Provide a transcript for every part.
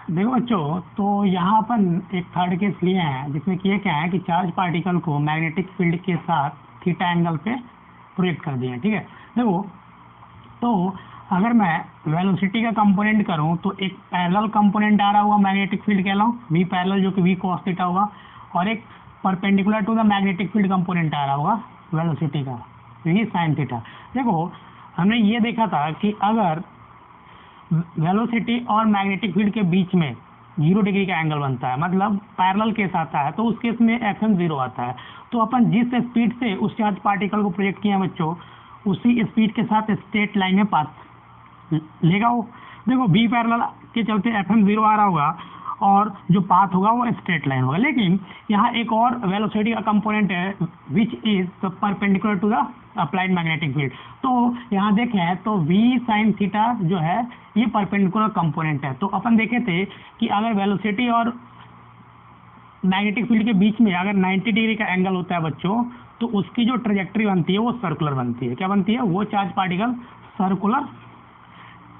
देखो बच्चों, तो यहाँ अपन एक थर्ड केस लिए हैं जिसमें कि ये क्या है कि चार्ज पार्टिकल को मैग्नेटिक फील्ड के साथ थीटा एंगल पे प्रोजेक्ट कर दिए हैं। ठीक है, देखो, तो अगर मैं वेलोसिटी का कंपोनेंट करूं तो एक पैरेलल कंपोनेंट आ रहा होगा मैग्नेटिक फील्ड के अलावा, वी पैरेलल, जो कि वी कॉस थीटा होगा, और एक perpendicular to the magnetic field component आ रहा होगा वेलोसिटी का, वी साइन थीटा। देखो, हमने ये देखा था कि अगर वेलोसिटी और मैग्नेटिक फील्ड के बीच में 0 डिग्री का एंगल बनता है, मतलब पैरेलल केस आता है, तो उस केस में एफ जीरो आता है। तो अपन जिस स्पीड से उस चार्ज पार्टिकल को प्रोजेक्ट किया बच्चों, उसी स्पीड के साथ स्ट्रेट लाइन में पाथ लेगा वो। देखो, बी पैरेलल के चलते एफ जीरो आ रहा होगा और जो पाथ होगा वो स्ट्रेट लाइन होगा। लेकिन यहाँ एक और वेलोसिटी का कंपोनेंट है which is perpendicular to the applied magnetic field. तो यहाँ देखें तो वी साइन थीटा जो है ये परपेंडिकुलर कंपोनेंट है। तो अपन देखे थे कि अगर वेलोसिटी और मैग्नेटिक फील्ड के बीच में अगर 90 डिग्री का एंगल होता है बच्चों, तो उसकी जो ट्रेजेक्टरी बनती है वो सर्कुलर बनती है। क्या बनती है? वो चार्ज पार्टिकल सर्कुलर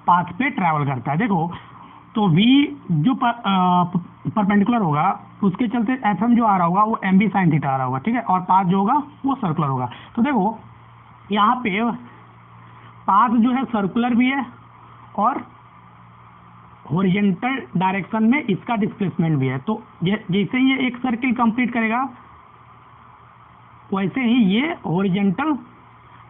पाथ पे ट्रैवल करता है। देखो, तो v जो परपेंडिकुलर होगा उसके चलते एफ जो आ रहा होगा वो एम बी साइन थीटा आ रहा होगा। ठीक है, और पाथ जो होगा वो सर्कुलर होगा। तो देखो, यहाँ पे पाथ जो है सर्कुलर भी है और हॉरिजॉन्टल डायरेक्शन में इसका डिस्प्लेसमेंट भी है। तो जैसे ही ये एक सर्किल कंप्लीट करेगा वैसे ही ये हॉरिजॉन्टल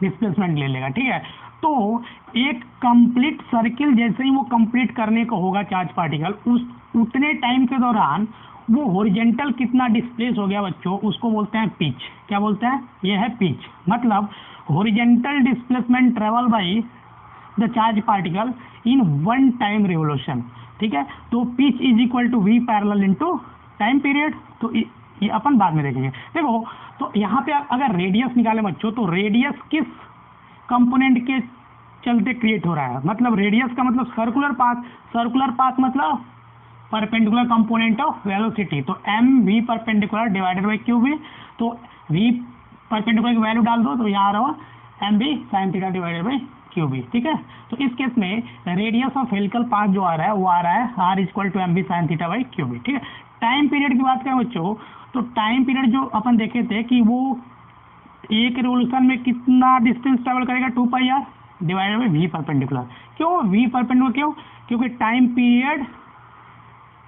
डिस्प्लेसमेंट ले लेगा। ठीक है, तो एक कंप्लीट सर्किल जैसे ही वो कंप्लीट करने को होगा चार्ज पार्टिकल, उस उतने टाइम के दौरान वो हॉरिजॉन्टल कितना डिस्प्लेस हो गया बच्चों, उसको बोलते हैं पिच। क्या बोलते हैं? ये है पिच। मतलब horizontal displacement travel by the charge particle in one time revolution. ठीक है, तो pitch is equal to we parallel into time period. तो ये अपन बाद में देखेंगे। देखो, तो यहाँ पे अगर रेडियस निकाले बच्चों, तो रेडियस किस कंपोनेंट के चलते क्रिएट हो रहा है? मतलब रेडियस का मतलब सर्कुलर पाथ। सर्कुलर पाथ मतलब परपेंडिकुलर कंपोनेंट ऑफ वेलोसिटी। तो M we perpendicular divided by Q V. तो वी परपेंडिकुलर की वैल्यू डाल दो तो यहाँ आ रहा होगा M B sine theta divided by Q B. ठीक है, तो इस केस में रेडियस ऑफ हेलिकल पाथ जो आ रहा है वो आ रहा है R equal to M B sine theta by Q B. ठीक है, टाइम पीरियड की बात करें बच्चों, तो टाइम पीरियड जो अपन देखे थे कि वो एक रिवोल्यूशन में कितना डिस्टेंस ट्रेवल करेगा, 2 pi r divided by v perpendicular. क्यों वी परपेंडिकुलर? क्यों? क्योंकि टाइम पीरियड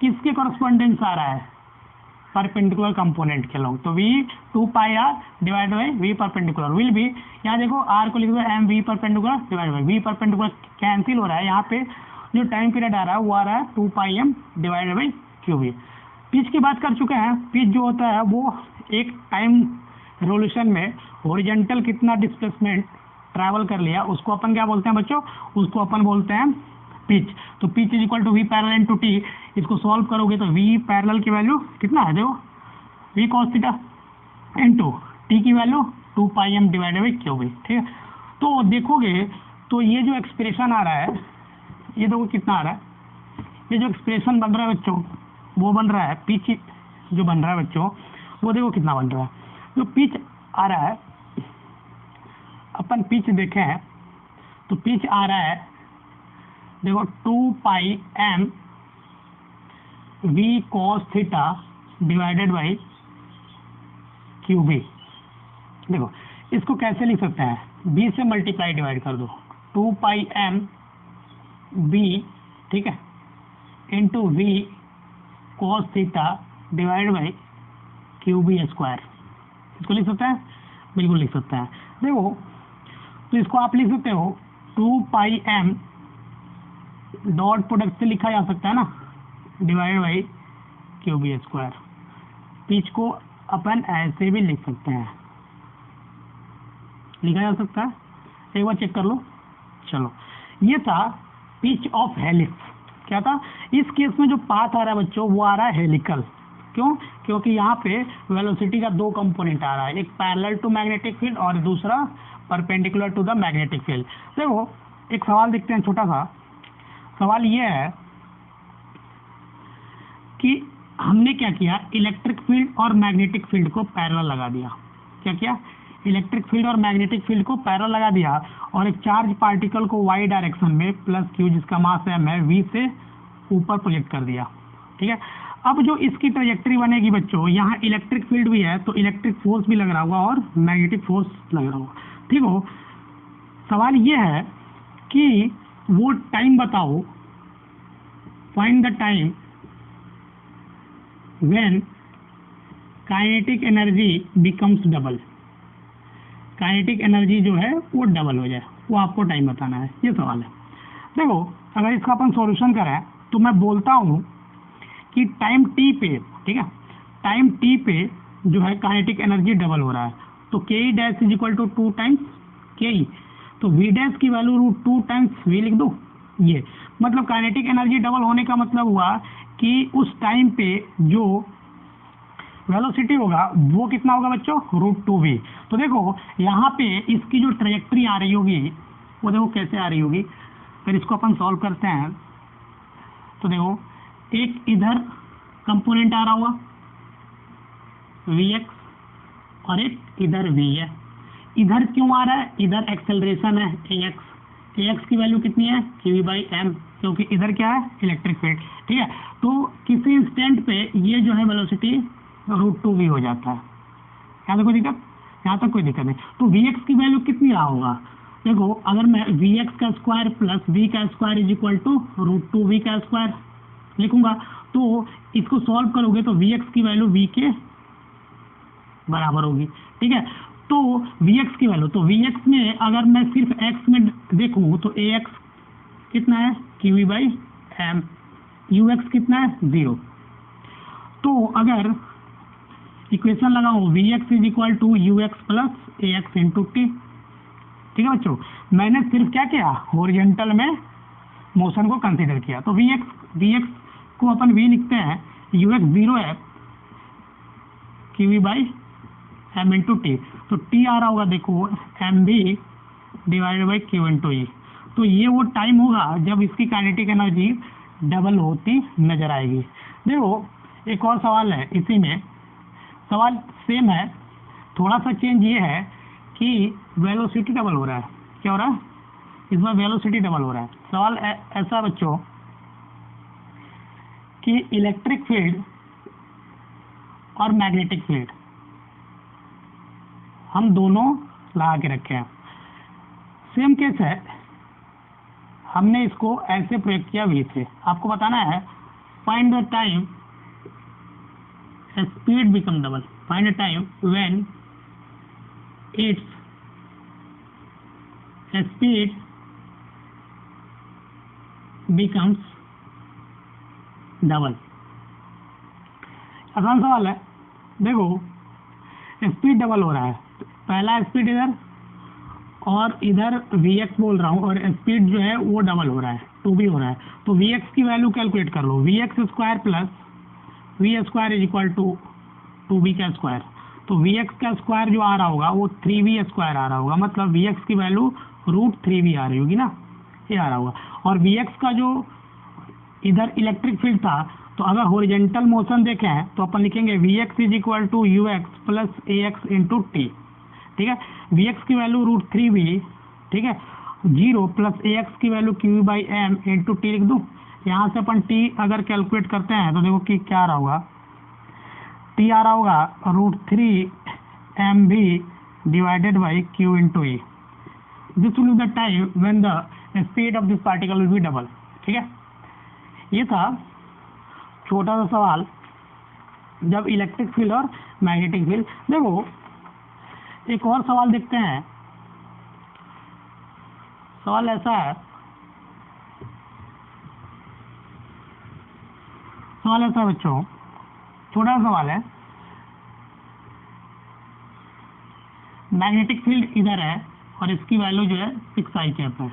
किसके कॉरस्पॉन्डेंस आ रहा है? परपेंडिकुलर कंपोनेंट के लोग। तो v 2 pi r divide by v perpendicular will be, यहाँ देखो आर को लिख दो m we perpendicular divide by v perpendicular, cancel हो रहा है। यहाँ पे जो टाइम पीरियड आ रहा है वो आ रहा है 2 pi M divide by Q B. Pitch की बात कर चुके हैं। पिच जो होता है वो एक टाइम रिवोल्यूशन में हॉरिजॉन्टल कितना डिस्प्लेसमेंट ट्रैवल कर लिया उसको अपन क्या बोलते हैं बच्चों? उसको अपन बोलते हैं पिच। तो pitch is equal to we parallel into t. इसको सॉल्व करोगे तो वी पैरेलल की वैल्यू कितना है? देखो, v cos theta into t की value 2 pi m divided by Q B. ठीक है, तो देखोगे तो ये जो एक्सप्रेशन आ रहा है, ये देखो कितना आ रहा है, ये जो एक्सप्रेशन बन रहा है बच्चों वो बन रहा है पिच जो बन रहा है बच्चों, वो देखो कितना बन रहा है। जो पिच आ रहा है, अपन पिच देखें हैं तो पिच आ रहा है देखो 2 pi m v cos theta divided by Q B. देखो, इसको कैसे लिख सकते हैं? बी से मल्टीप्लाई डिवाइड कर दो, 2 पाई एम बी, ठीक है, into V cos theta divide by Q B square. इसको लिख सकते हैं? बिल्कुल लिख सकते हैं। देखो, तो इसको आप लिख सकते हो 2 पाई एम डॉट प्रोडक्ट से लिखा जा सकता है ना, divide by Q B square. Pitch को अपन ऐसे भी लिख सकते हैं, लिखा जा सकता है। एक बार चेक कर लो। चलो, ये था पिच ऑफ हेलिक्स। क्या था? इस केस में जो पाथ आ रहा है बच्चों वो आ रहा है हेलिकल। क्यों? क्योंकि यहाँ पे वेलोसिटी का 2 कंपोनेंट आ रहा है, एक पैरेलल टू मैग्नेटिक फील्ड और दूसरा perpendicular to the magnetic field. देखो, एक सवाल देखते हैं, छोटा सा सवाल ये है कि हमने क्या किया, इलेक्ट्रिक फील्ड और मैग्नेटिक फील्ड को पैरेलल लगा दिया। क्या किया? इलेक्ट्रिक फील्ड और मैग्नेटिक फील्ड को पैरेलल लगा दिया और एक चार्ज पार्टिकल को वाई डायरेक्शन में प्लस क्यू जिसका मास एम है वी से ऊपर प्रोजेक्ट कर दिया, ठीक है। अब जो इसकी ट्रेजेक्ट्री बनेगी बच्चों, यहाँ इलेक्ट्रिक फील्ड भी है तो इलेक्ट्रिक फोर्स भी लग रहा होगा और मैग्नेटिक फोर्स लग रहा होगा, ठीक हो। सवाल ये है कि वो टाइम बताओ, find the time when kinetic energy becomes double, kinetic energy जो है वो डबल हो जाए, वो आपको टाइम बताना है, ये सवाल है। देखो अगर इसका अपन सॉल्यूशन करें तो मैं बोलता हूँ कि टाइम टी पे, ठीक है, टाइम टी पे जो है काइनेटिक एनर्जी डबल हो रहा है, तो K E dash is equal to 2 times K E, तो वी डैश की वैल्यू रूट 2 टाइम्स वी लिख दो। ये मतलब काइनेटिक एनर्जी डबल होने का मतलब हुआ कि उस टाइम पे जो वेलोसिटी होगा वो कितना होगा बच्चों, रूट 2v। तो देखो यहाँ पे इसकी जो ट्रेजेक्ट्री आ रही होगी वो देखो कैसे आ रही होगी, फिर इसको अपन सॉल्व करते हैं। तो देखो एक इधर कंपोनेंट आ रहा होगा vx और एक इधर v है। इधर क्यों आ रहा है, इधर एक्सेलरेशन है ax की वैल्यू कितनी है qv/m, क्योंकि इधर क्या है इलेक्ट्रिक फील्ड, ठीक है। तो किसी इंस्टेंट पे ये जो है वेलोसिटी रूट 2v हो जाता है। यहाँ तक कोई दिक्कत, यहाँ तक कोई दिक्कत नहीं। तो vx की वैल्यू कितनी आ होगा, देखो अगर मैं vx का स्क्वायर प्लस v का square is equal to root 2v का स्क्वायर लिखूंगा, तो इसको सॉल्व करोगे तो vx की वैल्यू v के बराबर होगी, ठीक है। तो vx की वैल्यू, तो vx में अगर मैं सिर्फ x में देखूं तो ax कितना है qv/m, ux कितना है 0। तो अगर इक्वेशन लगाओ vx is equal to ux plus ax into T, ठीक है बच्चों। मैंने सिर्फ क्या किया, हॉरिजॉन्टल में मोशन को कंसीडर किया, तो vx को अपन v लिखते हैं, ux 0 है qv/m इंटू टी, तो t आ रहा होगा देखो mv divided by q into e. तो ये वो टाइम होगा जब इसकी काइनेटिक एनर्जी डबल होती नजर आएगी। देखो एक और सवाल है इसी में, सवाल सेम है, थोड़ा सा चेंज ये है कि वेलोसिटी डबल हो रहा है। क्या हो रहा है, इसमें वेलोसिटी डबल हो रहा है। सवाल ऐसा बच्चों कि इलेक्ट्रिक फील्ड और मैग्नेटिक फील्ड हम दोनों लगा के रखे हैं, सेम केस है, हमने इसको ऐसे प्रयोग किया वी से। आपको बताना है find the time speed become double, find the time when its speed becomes double. आसान सवाल है। देखो स्पीड डबल हो रहा है, पहला स्पीड इधर और इधर vx बोल रहा हूँ, और स्पीड जो है वो डबल हो रहा है, 2v हो रहा है। तो vx की वैल्यू कैलकुलेट कर लो, vx square plus v square is equal to 2v का स्क्वायर। तो vx का स्क्वायर जो आ रहा होगा वो 3v स्क्वायर आ रहा होगा, मतलब vx की वैल्यू रूट 3v आ रही होगी ना, ये आ रहा होगा। और vx का जो इधर इलेक्ट्रिक फील्ड था, तो अगर हॉरिजॉन्टल मोशन देखें तो अपन लिखेंगे vx is equal to ux plus ax into T, ठीक है। vx की वैल्यू रूट 3v, ठीक है, 0 प्लस ax की वैल्यू qv/m इंटू टी लिख दूँ। यहाँ से अपन t अगर कैलकुलेट करते हैं तो देखो कि क्या आ रहा होगा, t आ रहा होगा root 3mv divided by q into E. This will be the time when the speed of this particle will be double, ठीक है। ये था छोटा सा सवाल जब इलेक्ट्रिक फील्ड और मैग्नेटिक फील्ड। देखो एक और सवाल देखते हैं, सवाल ऐसा है, सवाल ऐसा है बच्चों, छोटा सवाल है। मैग्नेटिक फील्ड इधर है और इसकी वैल्यू जो है 6i कैप है,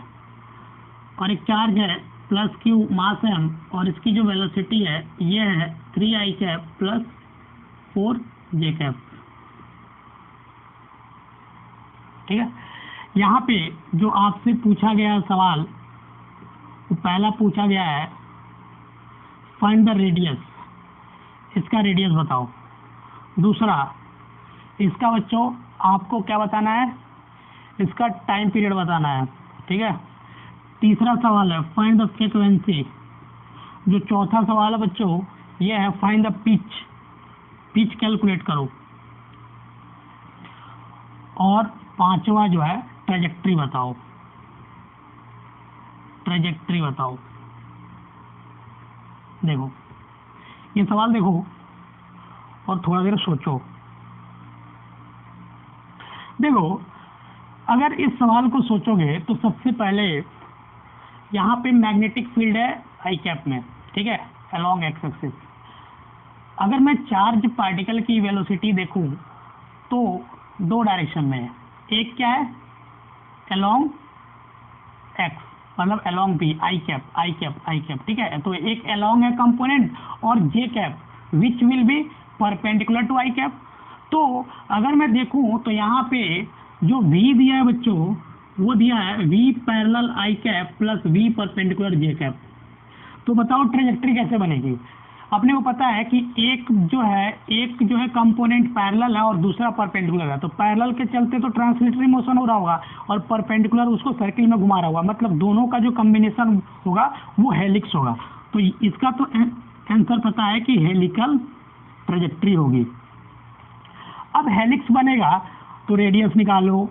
और एक चार्ज है प्लस q मास m, और इसकी जो वेलोसिटी है ये है 3i cap plus 4j cap, ठीक है। यहाँ पे जो आपसे पूछा गया सवाल, वो पहला पूछा गया है फाइंड द रेडियस, इसका रेडियस बताओ। दूसरा इसका बच्चों आपको क्या बताना है, इसका टाइम पीरियड बताना है, ठीक है। तीसरा सवाल है फाइंड द फ्रीक्वेंसी, जो चौथा सवाल है बच्चों ये है फाइंड द पिच कैलकुलेट करो, और पांचवा जो है ट्रेजेक्ट्री बताओ। देखो ये सवाल देखो और थोड़ा देर सोचो। देखो अगर इस सवाल को सोचोगे तो सबसे पहले यहाँ पे मैग्नेटिक फील्ड है आई कैप में, ठीक है, अलोंग एक्स एक्सिस। अगर मैं चार्ज पार्टिकल की वेलोसिटी देखूं तो दो डायरेक्शन में है, एक क्या है अलोंग एक्स मतलब अलोंग बी, आई कैप, ठीक है। तो एक अलोंग है कंपोनेंट और j cap which will be perpendicular to i cap. तो अगर मैं देखूं तो यहाँ पे जो v दिया है बच्चों वो दिया है v पैरेलल आई कैप प्लस v परपेंडिकुलर जे कैप। तो बताओ ट्रेजेक्ट्री कैसे बनेगी। अपने को पता है कि एक जो है कंपोनेंट पैरेलल है और दूसरा परपेंडिकुलर है, तो पैरेलल के चलते तो ट्रांसलेटरी मोशन हो रहा होगा और परपेंडिकुलर उसको सर्किल में घुमा रहा होगा, मतलब दोनों का जो कॉम्बिनेशन होगा वो हेलिक्स होगा। तो इसका तो आंसर पता है कि हेलिकल ट्रेजेक्ट्री होगी। अब हेलिक्स बनेगा तो रेडियस निकालो,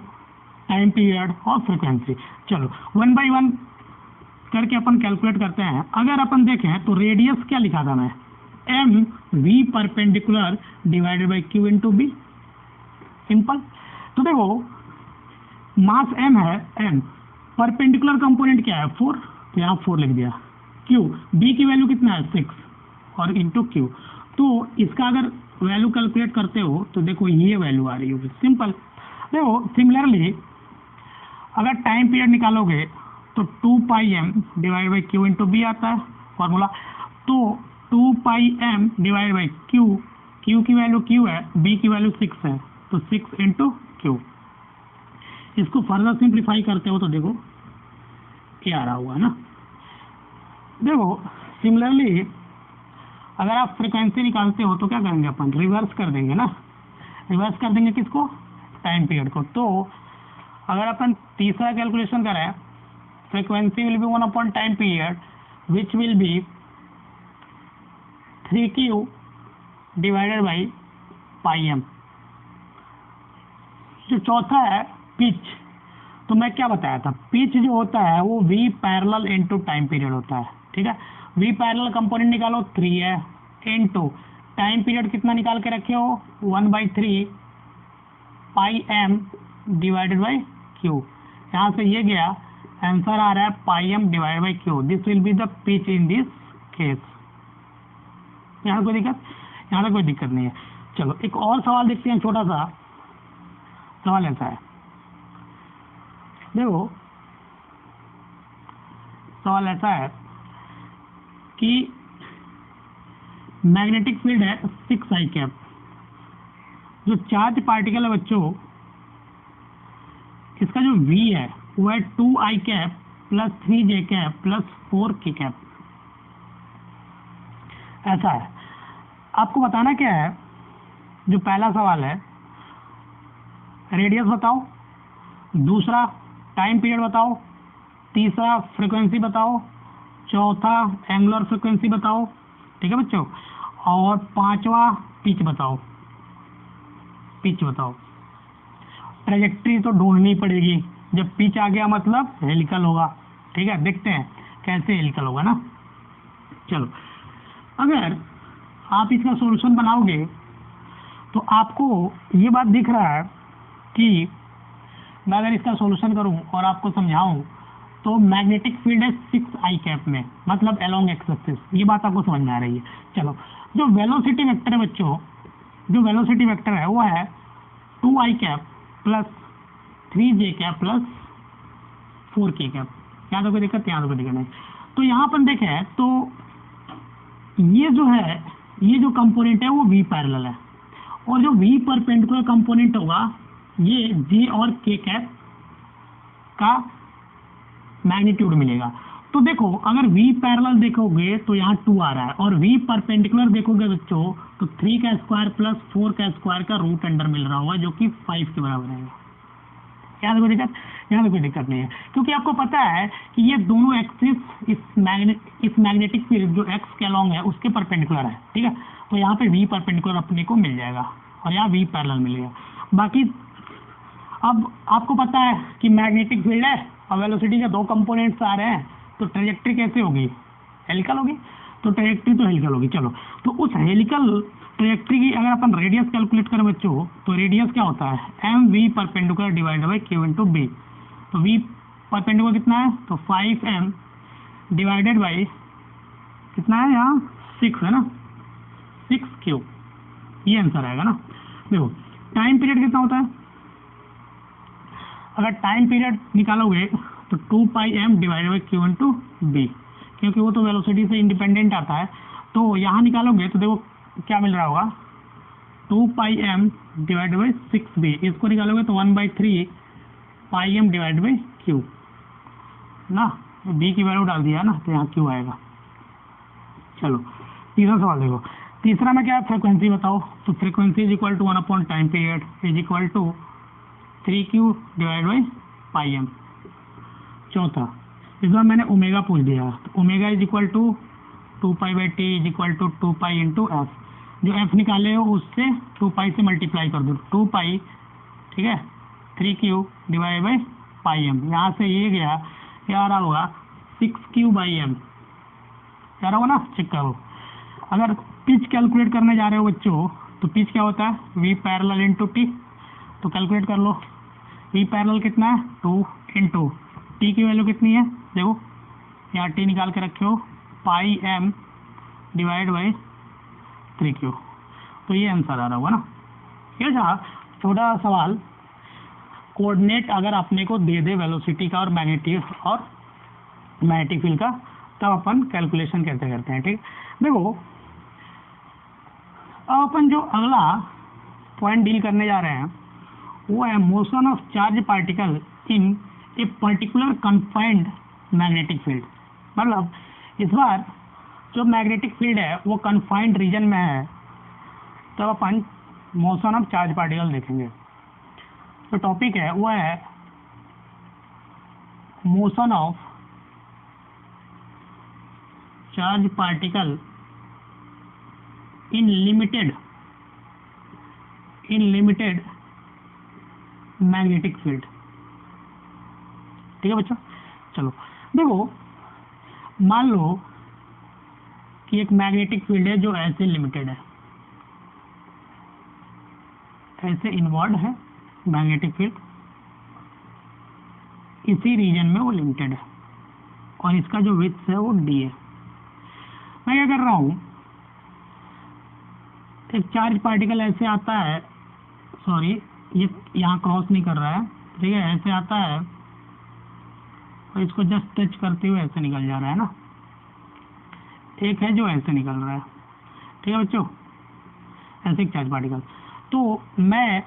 टाइम पीरियड और फ्रीक्वेंसी। चलो वन बाय वन करके अपन कैलकुलेट करते हैं। अगर अपन देखें तो रेडियस क्या लिखा था मैं, M we perpendicular divided by Q into B, simple. तो देखो मास एम है, एम परपेंडिकुलर कंपोनेंट क्या है 4, तो यहाँ 4 लिख दिया। क्यू बी की वैल्यू कितना है 6 और इंटू क्यू। तो इसका अगर वैल्यू कैलकुलेट करते हो तो देखो ये वैल्यू आ रही होगी, सिंपल। देखो सिमिलरली अगर टाइम पीरियड निकालोगे तो 2 pi M divide by Q into B आता है फॉर्मूला। तो 2 pi M divide by q, q की वैल्यू क्यू है, बी की वैल्यू 6 है, तो 6 इंटू क्यू। इसको फर्दर सिंप्लीफाई करते हो तो देखो क्या आ रहा होगा ना। देखो सिमिलरली अगर आप फ्रीक्वेंसी निकालते हो तो क्या करेंगे अपन, रिवर्स कर देंगे ना, रिवर्स कर देंगे किसको, टाइम पीरियड को। तो अगर अपन तीसरा कैलकुलेशन करें, frequency will be 1 upon time period which will be 3q divided by pi M. जो चौथा है पिच, तो मैं क्या बताया था, पिच जो होता है वो v parallel into time period होता है, ठीक है। v पैरेलल कंपोनेंट निकालो 3 है, इनटू टाइम पीरियड कितना निकाल के रखे हो 1/3 pi m divided by q. यहाँ से ये गया, आंसर आ रहा है pi M divide by q. This will be the pitch in this case. यहाँ कोई दिक्कत, यहाँ तक कोई दिक्कत नहीं है। चलो एक और सवाल देखते हैं, छोटा सा सवाल ऐसा है, देखो सवाल ऐसा है कि मैग्नेटिक फील्ड है 6 आई कैप, जो चार्ज पार्टिकल है बच्चों इसका जो v है वो है 2 आई कैप प्लस 3 जे कैप प्लस 4 के कैप। ऐसा है, आपको बताना क्या है, जो पहला सवाल है रेडियस बताओ, दूसरा टाइम पीरियड बताओ, तीसरा फ्रीक्वेंसी बताओ, चौथा एंगुलर फ्रीक्वेंसी बताओ, ठीक है बच्चों, और पांचवा पिच बताओ। ट्रेजेक्ट्री तो ढूंढनी पड़ेगी, जब पिच आ गया मतलब हेलिकल होगा, ठीक है। देखते हैं कैसे हेलिकल होगा ना। चलो अगर आप इसका सॉल्यूशन बनाओगे तो आपको ये बात दिख रहा है कि मैं अगर इसका सॉल्यूशन करूं और आपको समझाऊं तो मैग्नेटिक फील्ड है 6 आई कैप में, मतलब अलोंग एक्स एक्सिस। ये बात आपको समझ में आ रही है। चलो जो वेलोसिटी वेक्टर है बच्चों, जो वेलोसिटी वेक्टर है वो है 2 आई कैप प्लस 3 जे कैप प्लस 4 के कैप। यहाँ तो कोई दिक्कत, यहाँ तो कोई दिक्कत नहीं। तो यहाँ पर देखें तो ये जो है, ये जो कंपोनेंट है वो v पैरेलल है, और जो v परपेंडिकुलर कंपोनेंट होगा ये j और k कैप का मैग्नीट्यूड मिलेगा। तो देखो अगर v पैरेलल देखोगे तो यहाँ 2 आ रहा है, और v परपेंडिकुलर देखोगे बच्चों तो 3 का स्क्वायर प्लस 4 का स्क्वायर का रूट अंडर मिल रहा होगा, जो कि 5 के बराबर है। यहाँ तो कोई दिक्कत, यहाँ तो कोई दिक्कत नहीं है, क्योंकि आपको पता है कि ये दोनों एक्सिस इस मैग्नेटिक फील्ड जो एक्स के अलॉन्ग है उसके परपेंडिकुलर है, ठीक है। तो यहाँ पे वी परपेंडिकुलर अपने को मिल जाएगा और यहाँ वी पैरेलल मिलेगा। बाकी अब आपको पता है कि मैग्नेटिक फील्ड है और वेलोसिटी के दो कंपोनेंट्स आ रहे हैं, तो ट्रेजेक्ट्री कैसे होगी, हेलिकल होगी। तो ट्रेजेक्ट्री तो हेलिकल होगी। चलो, तो उस हेलिकल ट्रेजेक्ट्री की अगर अपन रेडियस कैलकुलेट करें बच्चों, तो रेडियस क्या होता है, M we perpendicular divided by Q into B. तो वी परपेंडिकुलर कितना है, तो 5m डिवाइडेड बाई कितना है यहाँ 6 है ना, 6q, ये आंसर आएगा ना। देखो टाइम पीरियड कितना होता है, अगर टाइम पीरियड निकालोगे तो 2πm divided by Q into B, क्योंकि वो तो वेलोसिटी से इंडिपेंडेंट आता है। तो यहाँ निकालोगे तो देखो क्या मिल रहा होगा, 2πm डिवाइडेड बाई 6b, इसको निकालोगे तो 1/3 πm डिवाइडेड बाई q ना, b की वैल्यू डाल दिया ना, तो यहाँ q आएगा। चलो तीसरा सवाल देखो, तीसरा में क्या है, फ्रीक्वेंसी बताओ। तो frequency is equal to 1 time period is equal to 3q divide by πm। चौथा, इस बार मैंने ओमेगा पूछ दिया, तो omega is equal to 2π/t is equal to 2π into f. जो एफ निकाले हो उससे 2π से मल्टीप्लाई कर दो, 2π, ठीक है, 3q डिवाइड बाई πm। यहाँ से ये गया, क्या आ रहा होगा 6q/m, क्या रहा होगा ना, चेक करो। अगर पिच कैलकुलेट करने जा रहे हो बच्चों, तो पिच क्या होता है, वी पैरेलल इंटू टी। तो कैलकुलेट कर लो, वी पैरेलल कितना है 2 इंटू टी की वैल्यू कितनी है, देखो यहाँ टी निकाल के रखे हो, πm डिवाइड बाई 3q। तो ये आंसर आ रहा होगा ना। ये था छोटा सवाल, कोऑर्डिनेट अगर अपने को दे दे वेलोसिटी का और मैग्नेटिक फील्ड का, तब अपन कैलकुलेशन कैसे करते हैं, ठीक। देखो अब अपन जो अगला पॉइंट डील करने जा रहे हैं वो है motion of charge particle in a particular confined magnetic field. मतलब इस बार जो मैग्नेटिक फील्ड है वो कन्फाइंड रीजन में है, तब अपन मोशन ऑफ चार्ज पार्टिकल देखेंगे। जो टॉपिक है वो है motion of charge particle in limited magnetic field, ठीक है बच्चों। चलो देखो, मान लो कि एक मैग्नेटिक फील्ड है जो ऐसे लिमिटेड है, ऐसे इनवर्ड है मैग्नेटिक फील्ड, इसी रीजन में वो लिमिटेड है और इसका जो विड्थ है वो d है। मैं क्या कर रहा हूँ, एक चार्ज पार्टिकल ऐसे आता है, सॉरी ये यहाँ क्रॉस नहीं कर रहा है, ठीक है, ऐसे आता है और इसको जस्ट टच करते हुए ऐसे निकल जा रहा है ना। एक है जो ऐसे निकल रहा है, ठीक है बच्चों, ऐसे एक चार्ज पार्टिकल। तो मैं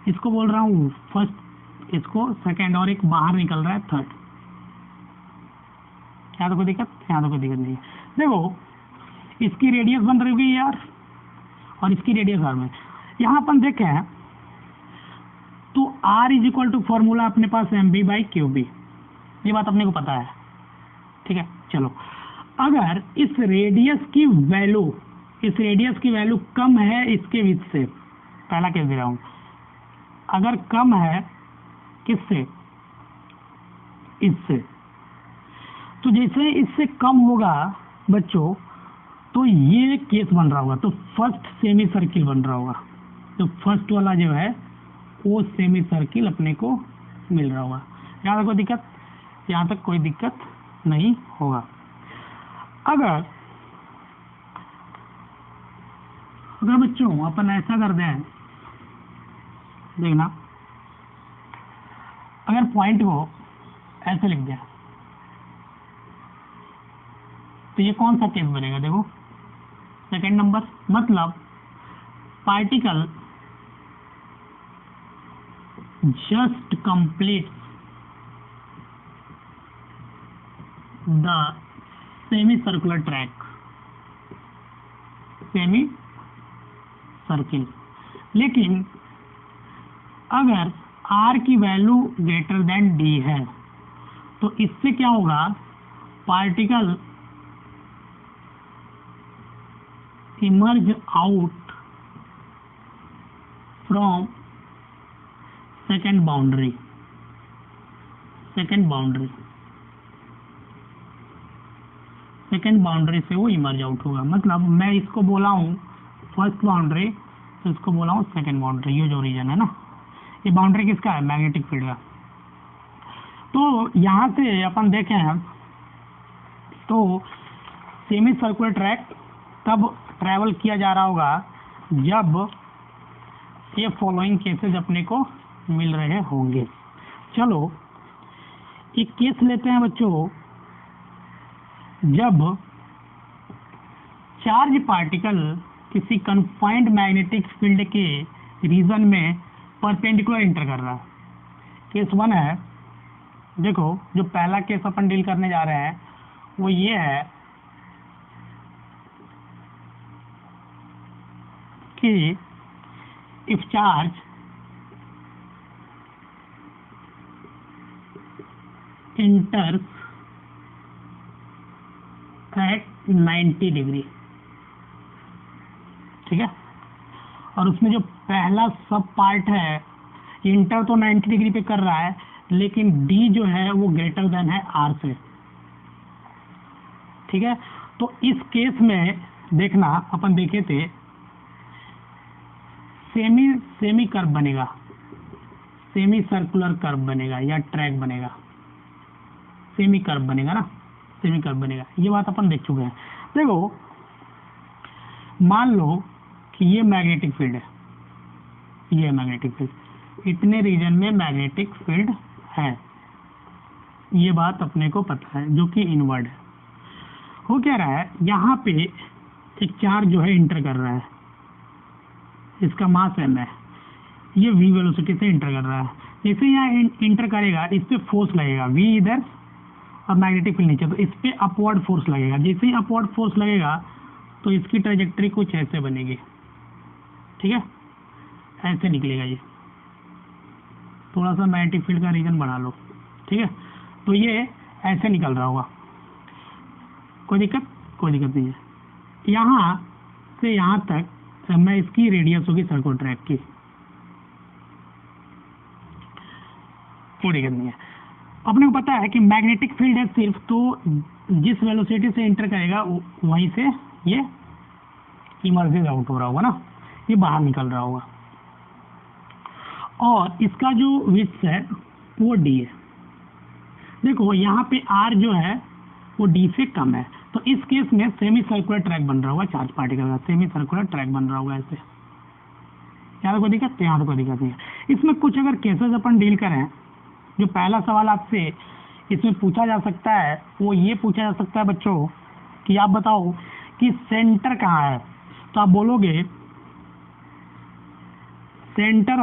इसको बोल रहा हूँ फर्स्ट, इसको सेकंड, और एक बाहर निकल रहा है थर्ड। यहाँ तो कोई दिक्कत, यहाँ तो कोई दिक्कत नहीं है। देखो इसकी रेडियस बन रही होगी यार और इसकी रेडियस आर में, यहाँ अपन देखें तो R is equal to formula अपने पास mv/qb, ये बात अपने को पता है, ठीक है। चलो अगर इस रेडियस की वैल्यू कम है इसके विड्थ से, पहला केस दे रहा हूं, अगर कम है किससे, इससे, तो जैसे इससे कम होगा बच्चों तो ये केस बन रहा होगा, तो फर्स्ट सेमी सर्किल बन रहा होगा। तो फर्स्ट वाला जो है वो सेमी सर्किल अपने को मिल रहा होगा। यहाँ तक कोई दिक्कत, यहाँ तक कोई दिक्कत नहीं होगा। अगर बच्चों अपन ऐसा कर दें, देखना, अगर पॉइंट को ऐसे लिख दिया तो ये कौन सा केस बनेगा, देखो सेकंड नंबर, मतलब particle just completes the semicircular track, semi circle. लेकिन अगर आर की वैल्यू ग्रेटर देन डी है, तो इससे क्या होगा, particle emerge out from second boundary, second boundary से वो इमर्ज आउट होगा। मतलब मैं इसको बोला हूँ फर्स्ट बाउंड्री, तो इसको बोला हूँ सेकेंड बाउंड्री। ये जो रीजन है ना, ये बाउंड्री किसका है, मैग्नेटिक फील्ड का। तो यहाँ से अपन देखें हम, तो सेमी सर्कुलर ट्रैक तब ट्रैवल किया जा रहा होगा जब ये फॉलोइंग केसेस अपने को मिल रहे होंगे। चलो एक केस लेते हैं बच्चों, जब चार्ज पार्टिकल किसी कन्फाइंड मैग्नेटिक फील्ड के रीजन में परपेंडिकुलर इंटर कर रहा है। केस 1 है, देखो जो पहला केस अपन डील करने जा रहे हैं वो ये है कि if charge enters at 90 degree, ठीक है, और उसमें जो पहला सब पार्ट है इंटर तो 90 डिग्री पे कर रहा है, लेकिन डी जो है वो ग्रेटर देन है आर से, ठीक है। तो इस केस में देखना, अपन देखे थे सेमी कर्व बनेगा, सेमी सर्कुलर कर्व बनेगा या ट्रैक बनेगा, सेमी कर्व बनेगा ना, सेमी कर्व बनेगा, ये बात अपन देख चुके हैं। देखो मान लो कि ये मैग्नेटिक फील्ड है, ये मैग्नेटिक फील्ड, इतने रीजन में मैग्नेटिक फील्ड है, ये बात अपने को पता है, जो कि इनवर्ड है। हो क्या रहा है, यहाँ पे एक चार्ज जो है इंटर कर रहा है, इसका मास m है, ये v वेलोसिटी से इंटर कर रहा है। जैसे यहाँ इंटर करेगा, इस पे फोर्स लगेगा, v इधर और मैग्नेटिक फील्ड नीचे, तो इस पे अपवर्ड फोर्स लगेगा। जैसे ही अपवर्ड फोर्स लगेगा तो इसकी ट्रैजेक्टरी कुछ ऐसे बनेगी, ठीक है, ऐसे निकलेगा ये। थोड़ा सा मैग्नेटिक फील्ड का रीजन बढ़ा लो, ठीक है, तो ये ऐसे निकल रहा होगा, कोई दिक्कत नहीं है। यहाँ से यहाँ तक मैं इसकी रेडियस होगी सर्कुलर ट्रैक की, कोई दिक्कत नहीं है। अपने को पता है कि मैग्नेटिक फील्ड है सिर्फ, तो जिस वेलोसिटी से इंटर करेगा वहीं से ये इमर्जेस आउट हो रहा होगा ना, ये बाहर निकल रहा होगा। और इसका जो विड्थ है वो डी है। देखो यहाँ पे आर जो है वो डी से कम है, तो इस केस में सेमी सर्कुलर ट्रैक बन रहा होगा चार्ज पार्टिकल का, सेमी सर्कुलर ट्रैक बन रहा होगा ऐसे। यहाँ तो कोई दिक्कत, यहाँ तो कोई दिक्कत नहीं है। इसमें कुछ अगर केसेस अपन डील करें, जो पहला सवाल आपसे इसमें पूछा जा सकता है वो ये पूछा जा सकता है बच्चों कि आप बताओ कि सेंटर कहाँ है, तो आप बोलोगे centre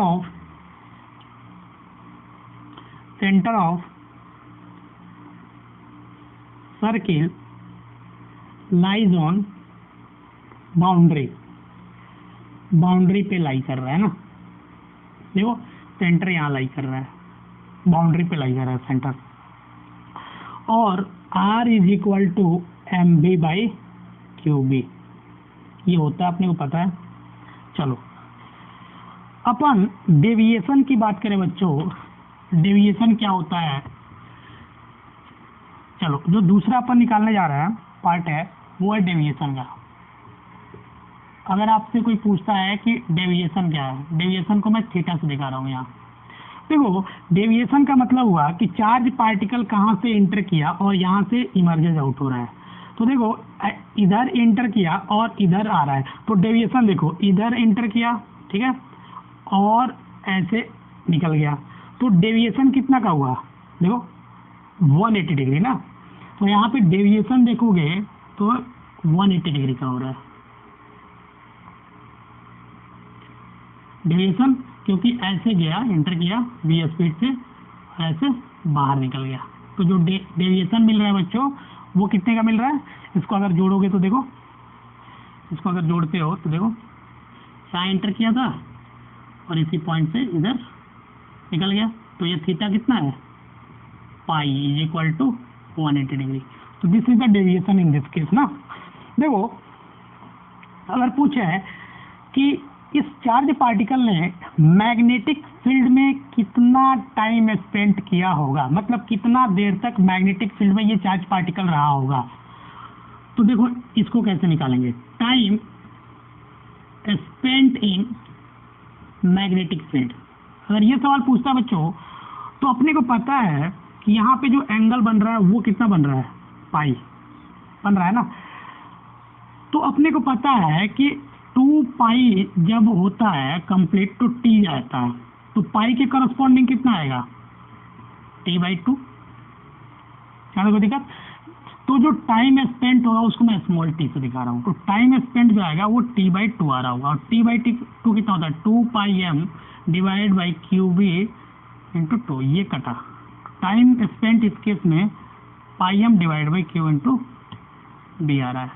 of circle lies on boundary पे लाई कर रहा है ना, देखो सेंटर यहाँ लाई कर रहा है, बाउंड्री पे लाई कर रहा है सेंटर, और R is equal to mv by QB, ये होता है अपने को पता है। चलो अपन डेविएशन की बात करें बच्चों, डेविएशन क्या होता है, चलो जो दूसरा अपन निकालने जा रहे हैं पार्ट है वो है डेविएशन का। अगर आपसे कोई पूछता है कि डेविएशन क्या है, डेविएशन को मैं थीटा से दिखा रहा हूँ यहाँ। देखो डेविएशन का मतलब हुआ कि चार्ज पार्टिकल कहाँ से इंटर किया और यहाँ से इमर्जेस आउट हो रहा है। तो देखो इधर इंटर किया और इधर आ रहा है, तो डेविएशन देखो इधर इंटर किया, ठीक है, और ऐसे निकल गया, तो डेविएशन कितना का हुआ, देखो 180 डिग्री ना। तो यहाँ पे डेविएशन देखोगे तो 180 डिग्री का हो रहा है डेविएशन, क्योंकि ऐसे गया, इंटर किया v स्पीड से और ऐसे बाहर निकल गया। तो जो डेविएशन मिल रहा है बच्चों वो कितने का मिल रहा है, इसको अगर जोड़ोगे तो देखो, इसको अगर जोड़ते हो तो देखो यहाँ इंटर किया था और इसी पॉइंट से इधर निकल गया। तो ये थीटा कितना है, pi is equal to 180 degree. तो this is the deviation in this case ना। देखो अगर पूछा है कि इस चार्ज पार्टिकल ने मैग्नेटिक फील्ड में कितना टाइम स्पेंड किया होगा, मतलब कितना देर तक मैग्नेटिक फील्ड में ये चार्ज पार्टिकल रहा होगा, तो देखो इसको कैसे निकालेंगे, time spent in magnetic field. अगर ये सवाल पूछता बच्चों तो अपने को पता है कि यहाँ पे जो एंगल बन रहा है वो कितना बन रहा है, पाई बन रहा है ना। तो अपने को पता है कि 2 पाई जब होता है कंप्लीट तो टी आता है, तो पाई के करस्पॉन्डिंग कितना आएगा, t/2। क्या कोई दिक्कत। तो जो टाइम स्पेंड होगा उसको मैं स्मॉल टी से दिखा रहा हूँ, तो टाइम स्पेंड जो आएगा वो t/2 आ रहा होगा। और t/2 कितना होता है, 2 pi m divide by Q B into 2, ये कटा। टाइम स्पेंड इस केस में pi m divide by Q into B आ रहा है,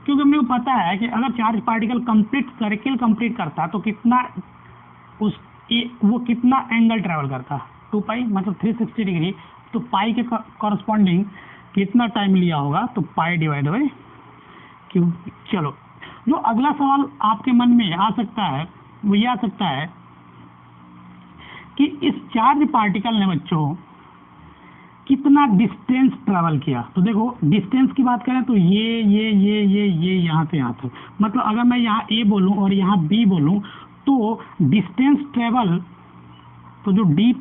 क्योंकि हमने को पता है कि अगर charge particle complete circle complete करता तो कितना वो कितना एंगल ट्रेवल करता, 2 पाई मतलब 360 डिग्री। तो पाई के कॉरस्पॉन्डिंग कितना टाइम लिया होगा, तो पाई डिवाइड बाई क्यू। चलो जो अगला सवाल आपके मन में आ सकता है वो ये आ सकता है कि इस चार्ज पार्टिकल ने बच्चों कितना डिस्टेंस ट्रेवल किया। तो देखो डिस्टेंस की बात करें तो ये यहाँ से यहाँ तक, मतलब अगर मैं यहाँ ए बोलूँ और यहाँ बी बोलूँ तो डिस्टेंस ट्रेवल, तो जो डी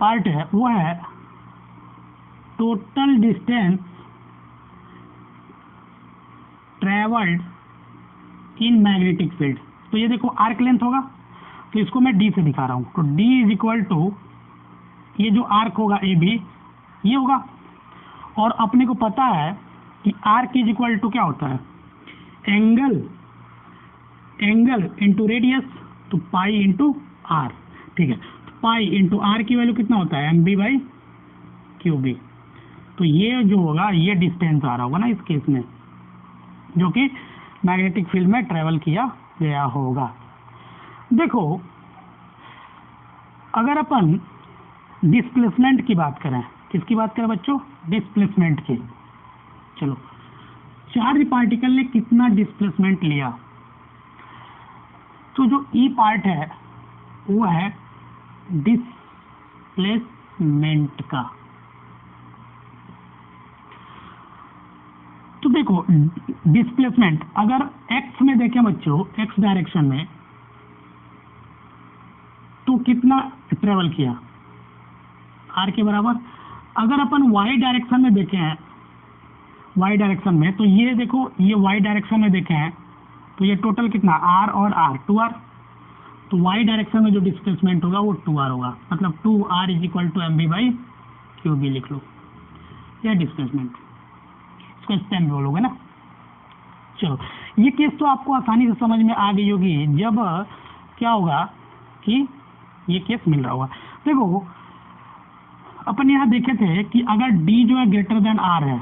पार्ट है वो है total distance travelled in magnetic field. तो ये देखो आर्क लेंथ होगा, तो इसको मैं डी से दिखा रहा हूँ, तो डी इज इक्वल टू ये जो आर्क होगा ए बी ये होगा। और अपने को पता है कि आर्क इज इक्वल टू क्या होता है, एंगल इंटू रेडियस, तो पाई इंटू आर। ठीक है, तो पाई इंटू आर की वैल्यू कितना होता है, M B by Q B. तो ये जो होगा ये डिस्टेंस आ रहा होगा ना इस केस में, जो कि मैग्नेटिक फील्ड में ट्रेवल किया गया होगा। देखो अगर अपन डिस्प्लेसमेंट की बात करें, किसकी बात करें बच्चों, डिस्प्लेसमेंट की। चलो चार्ज पार्टिकल ने कितना डिस्प्लेसमेंट लिया, तो जो ई पार्ट है वो है डिस्प्लेसमेंट का। तो देखो डिस्प्लेसमेंट अगर एक्स में देखें बच्चों, एक्स डायरेक्शन में, तो कितना ट्रेवल किया, आर के बराबर। अगर अपन वाई डायरेक्शन में देखें हैं, वाई डायरेक्शन में, तो ये देखो ये वाई डायरेक्शन में देखें हैं तो ये टोटल कितना, आर और आर 2r। तो वाई डायरेक्शन में जो डिस्प्लेसमेंट होगा वो 2r होगा, मतलब 2r is equal to M B by Q B लिख लो, यह डिस्प्लेसमेंट। इसको स्टेम बोलोगे ना। चलो ये केस तो आपको आसानी से समझ में आ गई होगी जब क्या होगा कि ये केस मिल रहा होगा। देखो अपन यहाँ देखे थे कि अगर d जो है ग्रेटर देन r है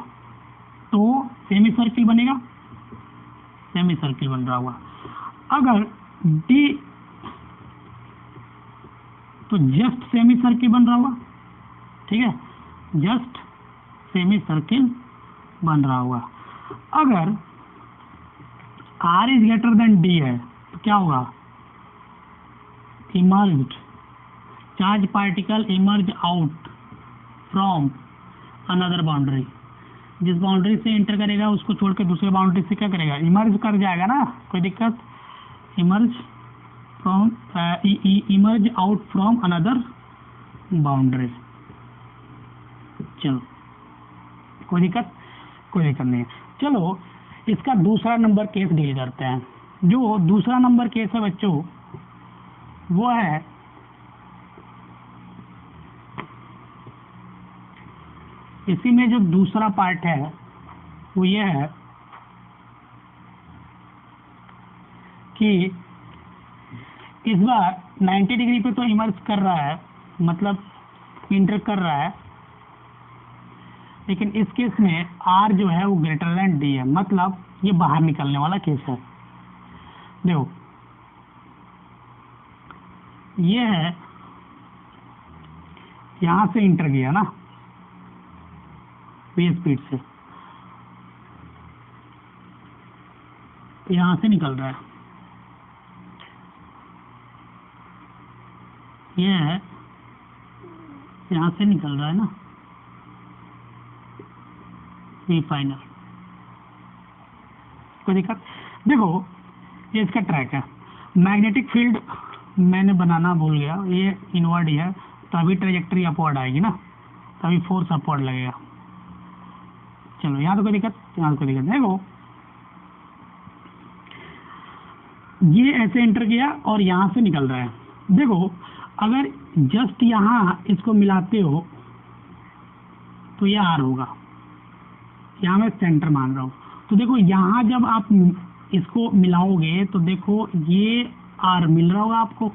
तो सेमी सर्किल बनेगा, सेमी सर्किल बन रहा होगा। अगर d तो जस्ट सेमी सर्किल बन रहा होगा, ठीक है, जस्ट सेमी सर्किल बन रहा होगा। अगर r is greater than d है तो क्या होगा, emerged, charge particle emerge out from another boundary. जिस बाउंड्री से एंटर करेगा उसको छोड़ के दूसरे बाउंड्री से क्या करेगा, इमर्ज कर जाएगा ना, कोई दिक्कत, emerge from emerge out from another boundary. चलो कोई दिक्कत नहीं है। चलो इसका दूसरा नंबर केस डील करते हैं। जो दूसरा नंबर केस है बच्चों वो है इसी में जो दूसरा पार्ट है वो ये है कि इस बार 90 डिग्री पे तो इमर्ज कर रहा है, मतलब इंटर कर रहा है, लेकिन इस केस में r जो है वो ग्रेटर देन d है, मतलब ये बाहर निकलने वाला केस है। देखो ये है यहाँ से इंटर किया ना v स्पीड से, यहाँ से निकल रहा है, ये है, यहाँ से निकल रहा है ना v फाइनल। कोई दिक्कत? देखो ये इसका ट्रैक है, मैग्नेटिक फील्ड मैंने बनाना भूल गया, ये इनवर्ड ही है, तभी ट्रेजेक्ट्री अपवर्ड आएगी ना, तभी फोर्स अपवर्ड लगेगा। चलो यहाँ तो कोई दिक्कत, यहाँ तो कोई दिक्कत। देखो ये ऐसे एंटर किया और यहाँ से निकल रहा है। देखो अगर जस्ट यहाँ इसको मिलाते हो तो ये आर होगा, यहाँ मैं सेंटर मान रहा हूँ। तो देखो यहाँ जब आप इसको मिलाओगे तो देखो ये आर मिल रहा होगा आपको,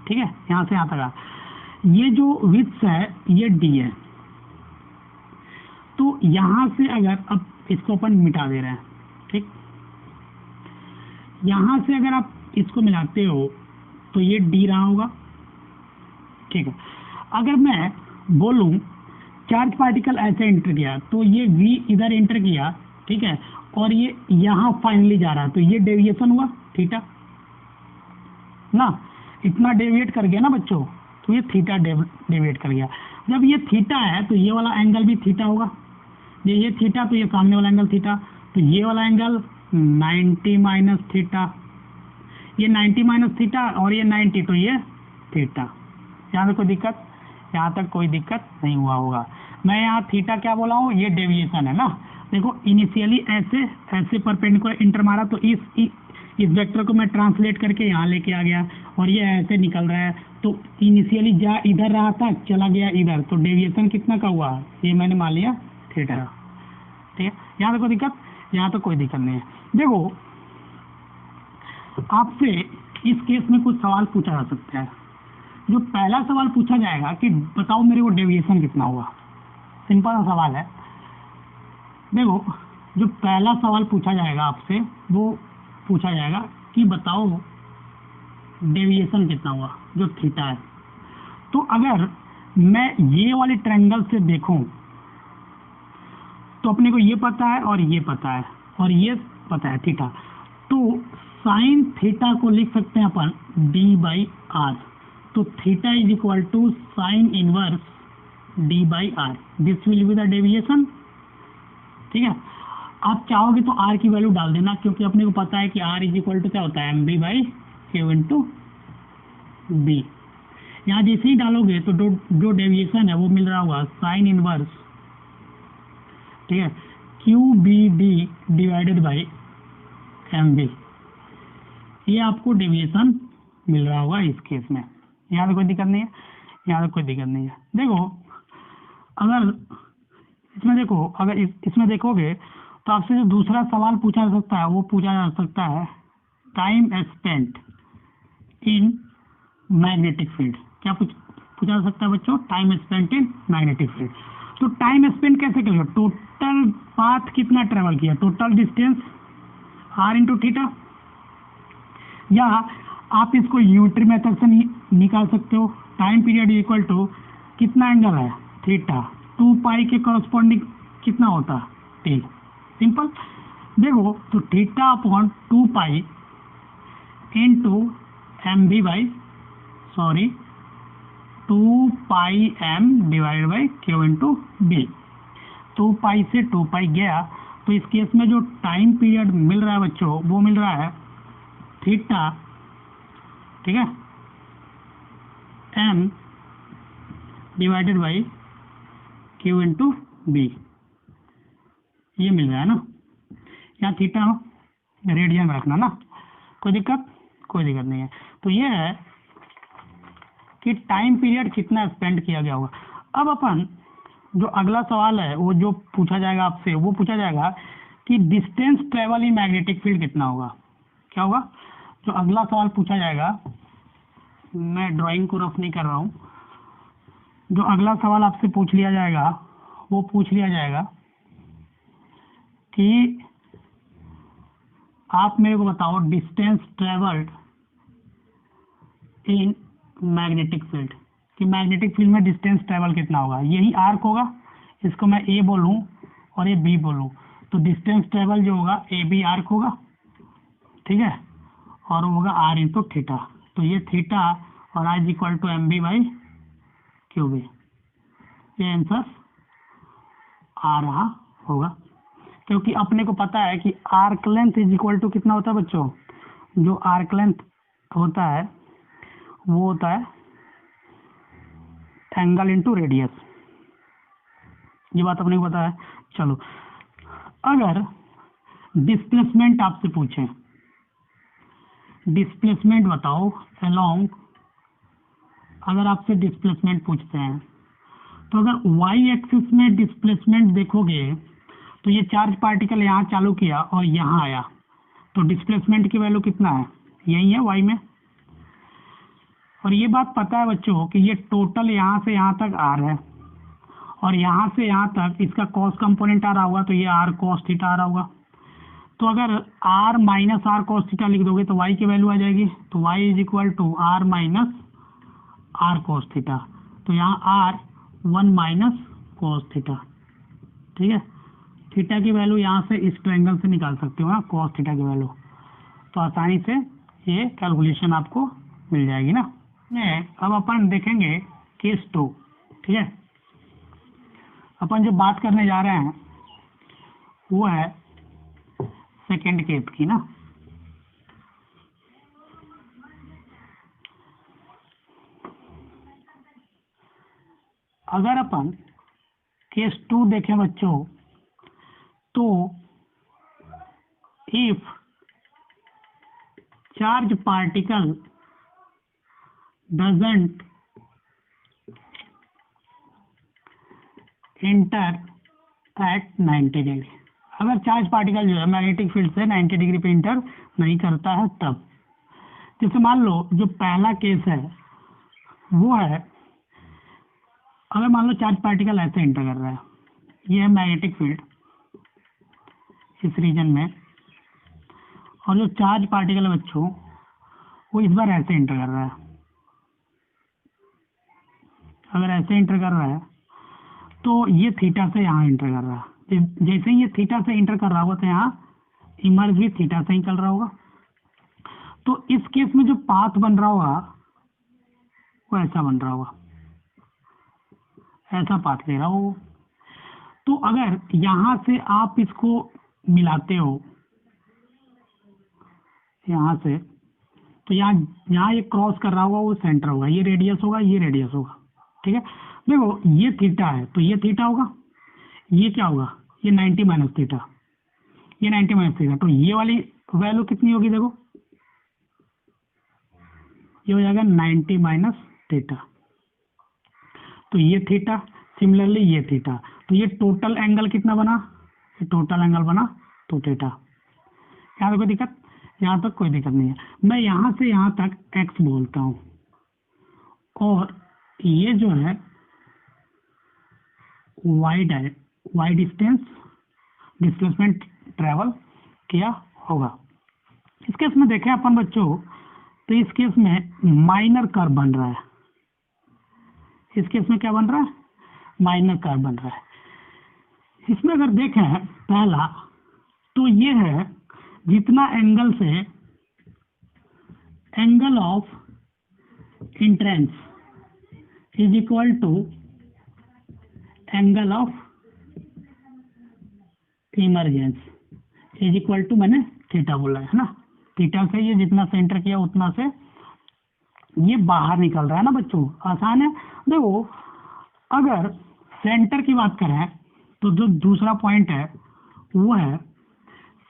ठीक है, यहाँ से यहाँ तक आर। ये जो विड्थ है ये डी है, तो यहाँ से अगर अब इसको अपन मिटा दे रहे हैं, ठीक, यहाँ से अगर आप इसको मिलाते हो तो ये डी रहा होगा, ठीक है। अगर मैं बोलूं चार्ज पार्टिकल ऐसे एंटर किया तो ये v इधर एंटर किया, ठीक है, और ये यहाँ फाइनली जा रहा है, तो ये डेविएशन हुआ थीटा ना, इतना डेविएट कर गया ना बच्चों, तो ये थीटा डेविएट कर गया। जब ये थीटा है तो ये वाला एंगल भी थीटा होगा, ये थीटा, तो ये सामने वाला एंगल थीटा, तो ये वाला एंगल 90 माइनस थीटा, ये 90 माइनस थीटा और ये 90, तो ये थीटा। यहाँ तक कोई दिक्कत? यहाँ तक कोई दिक्कत नहीं हुआ होगा। मैं यहाँ थीटा क्या बोला हूँ, ये डेविएशन है ना। देखो इनिशियली ऐसे परपेंडिकुलर इंटर मारा, तो इस वेक्टर को मैं ट्रांसलेट करके यहाँ लेके आ गया और ये ऐसे निकल रहा है, तो इनिशियली जा इधर रहा था चला गया इधर, तो डेविएशन कितना का हुआ, ये मैंने मान लिया थीटा, ठीक है। यहाँ तक कोई दिक्कत? यहाँ तो कोई दिक्कत नहीं है। देखो आपसे इस केस में कुछ सवाल पूछा जा सकता है। जो पहला सवाल पूछा जाएगा कि बताओ मेरे को डेविएशन कितना हुआ, सिंपल सा सवाल है। देखो जो पहला सवाल पूछा जाएगा आपसे वो पूछा जाएगा कि बताओ डेविएशन कितना हुआ, जो थीटा है। तो अगर मैं ये वाले ट्रायंगल से देखूं तो अपने को ये पता है और ये पता है और ये पता है थीटा, तो साइन थीटा को लिख सकते हैं अपन डी बाई आर। तो theta is equal to sine inverse D by R, this will be the deviation, ठीक है। आप चाहोगे तो आर की वैल्यू डाल देना, क्योंकि अपने को पता है कि आर इज इक्वल टू क्या होता है, M B by Q into B. यहाँ जैसे ही डालोगे तो जो डेविएशन है वो मिल रहा होगा साइन इनवर्स, ठीक है, Q B D divided by M B, ये आपको डेविएशन मिल रहा होगा इस केस में। यहाँ तो कोई दिक्कत नहीं है, यहाँ तो कोई दिक्कत नहीं है। देखो अगर इसमें देखोगे तो आपसे जो दूसरा सवाल पूछा जा सकता है वो पूछा जा सकता है time spent in magnetic field. क्या पूछा जा सकता है बच्चों? Time spent in magnetic field. तो टाइम स्पेंट कैसे करेंगे? टोटल पाथ कितना ट्रेवल किया, total distance R into theta, या आप इसको यूनिटरी मेथड से निकाल सकते हो। टाइम पीरियड इक्वल टू कितना एंगल है थीटा, 2 पाई के कॉरस्पॉन्डिंग कितना होता है टी, सिंपल। देखो तो theta upon 2 pi into M B by 2 pi M divide by Q into B. 2 pi से 2 पाई गया, तो इस केस में जो टाइम पीरियड मिल रहा है बच्चों वो मिल रहा है थीटा, ठीक है, M divided by Q into B, ये मिल रहा है ना। यहाँ थीटा रेडियन में रखना ना, कोई दिक्कत? कोई दिक्कत नहीं है। तो ये है कि टाइम पीरियड कितना स्पेंड किया गया होगा। अब अपन जो अगला सवाल है वो जो पूछा जाएगा आपसे, वो पूछा जाएगा कि distance travel in magnetic field कितना होगा। क्या होगा? जो अगला सवाल पूछा जाएगा, मैं ड्राइंग को रफ नहीं कर रहा हूँ, जो अगला सवाल आपसे पूछ लिया जाएगा वो पूछ लिया जाएगा कि आप मेरे को बताओ distance travelled in magnetic field कि मैग्नेटिक फील्ड में डिस्टेंस ट्रेवल कितना होगा, यही आर्क होगा, इसको मैं ए बोलूं और ये बी बोलूं, तो डिस्टेंस ट्रेवल जो होगा ए बी आर्क होगा, ठीक है, और वो होगा आर इंटू थीटा। तो ये थीटा और I is equal to M B by Q B, ये आंसर आ रहा होगा, क्योंकि अपने को पता है कि arc length is equal to कितना होता है बच्चों, जो आर्क लेंथ होता है वो होता है एंगल इंटू रेडियस, ये बात अपने को पता है। चलो, अगर डिस्प्लेसमेंट आपसे पूछें, डिस्प्लेसमेंट बताओ अलोंग, अगर आपसे डिस्प्लेसमेंट पूछते हैं तो अगर वाई एक्सिस में डिस्प्लेसमेंट देखोगे तो ये चार्ज पार्टिकल यहाँ चालू किया और यहाँ आया, तो डिस्प्लेसमेंट की वैल्यू कितना है, यही है वाई में। और ये बात पता है बच्चों कि ये टोटल यहाँ से यहाँ तक आर है और यहाँ से यहाँ तक इसका कॉस कंपोनेंट आ रहा होगा, तो ये आर कॉस थीटा आ रहा होगा। तो अगर R minus R cos theta लिख दोगे तो वाई की वैल्यू आ जाएगी, तो Y is equal to R minus R cos theta, तो यहाँ आर 1 माइनस कॉस थीटा, ठीक है। थीटा की वैल्यू यहाँ से इस ट्रायंगल से निकाल सकते हो ना, कॉस थीटा की वैल्यू, तो आसानी से ये कैलकुलेशन आपको मिल जाएगी ना। अब अपन देखेंगे केस 2, ठीक है। अपन जो बात करने जा रहे हैं वो है सेकेंड केस की ना। अगर अपन केस 2 देखें बच्चों, तो if charge particle doesn't enter at 90 degree, अगर चार्ज पार्टिकल जो है मैग्नेटिक फील्ड से 90 डिग्री पे इंटर नहीं करता है तब, जैसे मान लो जो पहला केस है वो है, अगर मान लो चार्ज पार्टिकल ऐसे इंटर कर रहा है, ये है मैग्नेटिक फील्ड इस रीजन में, और जो चार्ज पार्टिकल है बच्चों वो इस बार ऐसे इंटर कर रहा है, अगर ऐसे इंटर कर रहा है तो ये थीटा से यहाँ इंटर कर रहा है, जैसे ही ये थीटा से इंटर कर रहा होगा तो यहाँ इमर्ज भी थीटा से निकल रहा होगा। तो इस केस में जो पाथ बन रहा होगा वो ऐसा बन रहा होगा, ऐसा पाथ ले रहा होगा। तो अगर यहाँ से आप इसको मिलाते हो यहाँ से, तो यहाँ ये क्रॉस कर रहा होगा वो सेंटर होगा, ये रेडियस होगा, ये रेडियस होगा, ठीक है। देखो ये थीटा है तो ये थीटा होगा, ये क्या होगा, ये 90 माइनस थीटा, ये 90 माइनस थीटा, तो ये वाली वैल्यू कितनी होगी, देखो ये हो जाएगा 90 माइनस थीटा, तो ये थीटा, सिमिलरली ये थीटा, तो ये टोटल एंगल कितना बना, ये टोटल एंगल बना 2 थीटा। यहाँ पे कोई दिक्कत, यहाँ तक कोई दिक्कत नहीं है। मैं यहाँ से यहाँ तक x बोलता हूँ और ये जो है y डिस्टेंस डिस्प्लेसमेंट ट्रेवल किया होगा। इस केस में देखें अपन बच्चों, तो इस केस में माइनर कर्व बन रहा है, इस केस में क्या बन रहा है, माइनर कर्व बन रहा है। इसमें अगर देखें पहला, तो ये है जितना एंगल से angle of entrance is equal to angle of emergence is equal to, मैंने थीटा बोला है ना, थीटा से ये जितना सेंटर किया उतना से ये बाहर निकल रहा है ना बच्चों, आसान है। देखो अगर सेंटर की बात करें तो जो दूसरा पॉइंट है वो है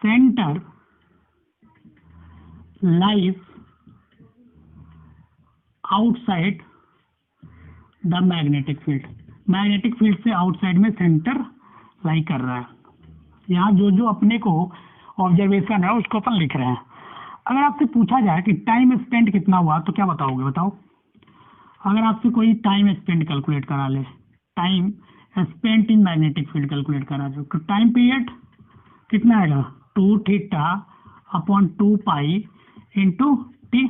centre lies outside the magnetic field, magnetic field से आउटसाइड में सेंटर लाई कर रहा है। यहाँ जो जो अपने को ऑब्जर्वेशन है उसको अपन लिख रहे हैं। अगर आपसे पूछा जाए कि टाइम स्पेंड कितना हुआ तो क्या बताओगे, बताओ। अगर आपसे कोई टाइम स्पेंड कैलकुलेट करा ले, time spent in magnetic field calculate करा दो, तो टाइम पीरियड कितना आएगा, 2 theta upon 2 pi into T.